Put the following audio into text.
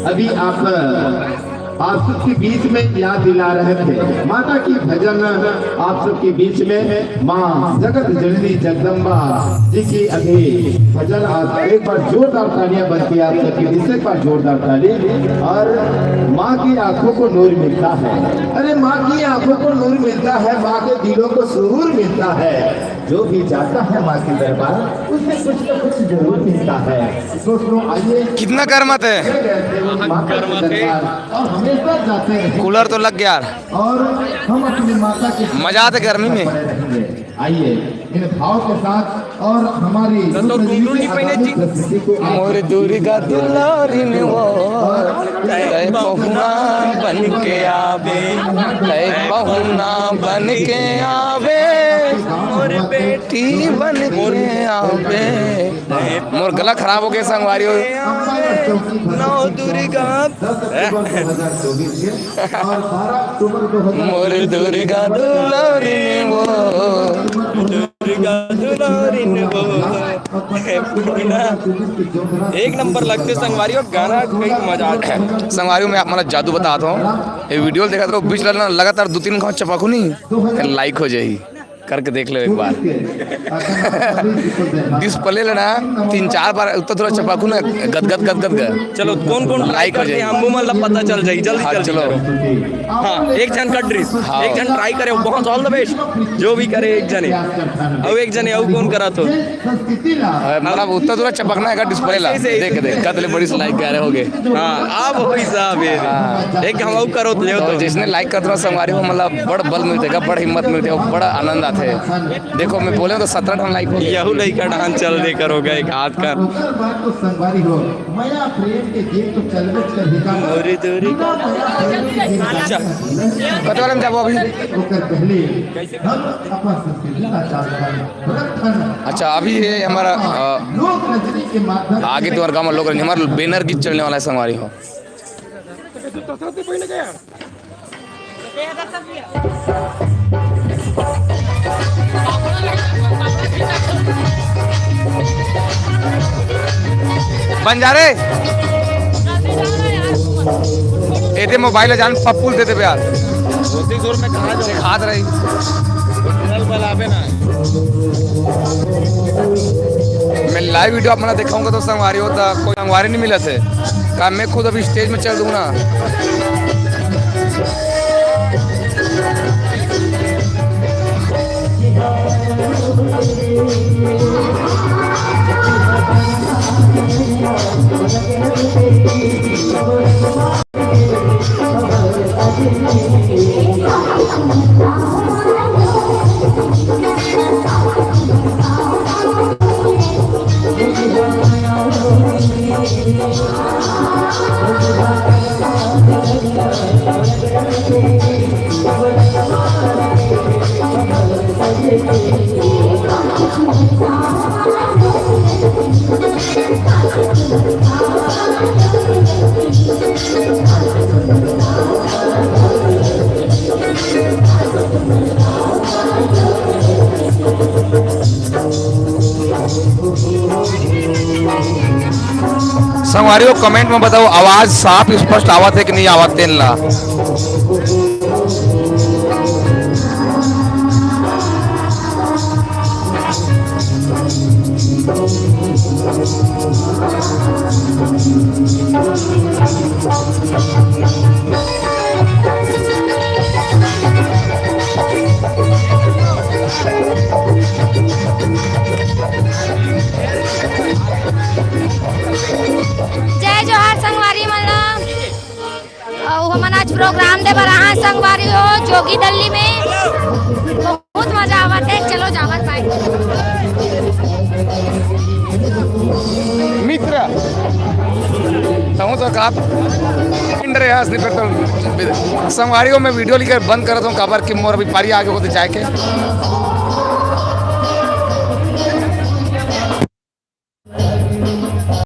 अभी आप सबके बीच में याद दिला रहे थे माता की भजन। आप सबके बीच में माँ जगत जननी जगदम्बा जी की अभी भजन। आप एक बार जोरदार तालियां बनती है आप सबके बीच से, एक बार जोरदार ताली। और माँ की आंखों को नूर मिलता है, अरे माँ की आंखों को नूर मिलता है, माँ के दिलों को सुरूर मिलता है। जो भी जाता है माँ के दरबार उससे कुछ न कुछ जरूर मिलता है। दोस्तों आइए, कितना गर्मत है, और हमेशा जाते हैं। कूलर तो लग गया और हम अपनी माता के मजा आते गर्मी में। आइए इन भाव के साथ और हमारी मोर दुर्गा दुलारिन वो तय पहुना बन के आवे, तय पहुना बन के आवे, मोर बेटी बन के आवे। मोर गला खराब हो गया संगवारी हो। नौ दुर्गा मोर दुर्गा दुलारिन वो, एक नंबर लगते संगवारी और गाना कई मजा आता है। संगवारी में आप मतलब जादू बताता हूँ, ये वीडियो देखा तो बीच लगातार 2-3 घाव चपाकू नहीं लाइक हो जाएगी, करके देख लो एक बार। डिस्प्ले लेना 3-4 बार उत्तर थोड़ा चपाकू ना गद गद गद गद गद। चलो कौन कौन लाइक हो जाएगी, हमको मतलब पता चल जाएगी जल्दी हाँ, जल्दी चलो करो। हाँ एक जन का ड्रेस, हाँ। एक जन ट्राई करे, बहुत ऑल द बेस्ट। जो भी करे एक जने, अब एक जने अब कौन करा तो मतलब उत्तर थोड़ा चपकना है डिस्प्ले ला, देख देख कतले बड़ी से लाइक करे होगे। हाँ अब वही साहब एक हम अब करो तो जिसने लाइक करते संगवारी को मतलब बड़ बल मिलते है, बड़ हिम्मत मिलती है, बड़ा आनंद आते है। देखो मैं बोले तो 17 लाइक हो गया। यहू लड़का डांस चल दे करोगे एक हाथ का कतवाले में जाबो अभी। अच्छा अभी ये हमारा आगे तो गाँव में लोग हमारा बैनर गीत चलने वाला है संगवारी हो। बंजारे एते मोबाइल जान पप्पूल देते यार उतनी दूर में कहाँ जो खाद रही बलावे ना। मैं लाइव वीडियो अपना दिखाऊंगा तो संगवारी होता, कोई संगवारी नहीं मिला थे का मैं खुद अभी स्टेज में चल दूंगा ना। संगवारी को कमेंट में बताओ आवाज साफ स्पष्ट आवत है कि नहीं आवत है ला। जय जोहार संगवारी मतलब हमन आज प्रोग्राम दे बराहा संगवारी हो जोगी दल्ली में बहुत मजा आवत है। चलो जावत पाए मित्र तो आप प्रयास नहीं करता संगवारी को मैं वीडियो लेकर बंद करता हूँ काबर कि मोर अभी पारी आगे होते जाए के।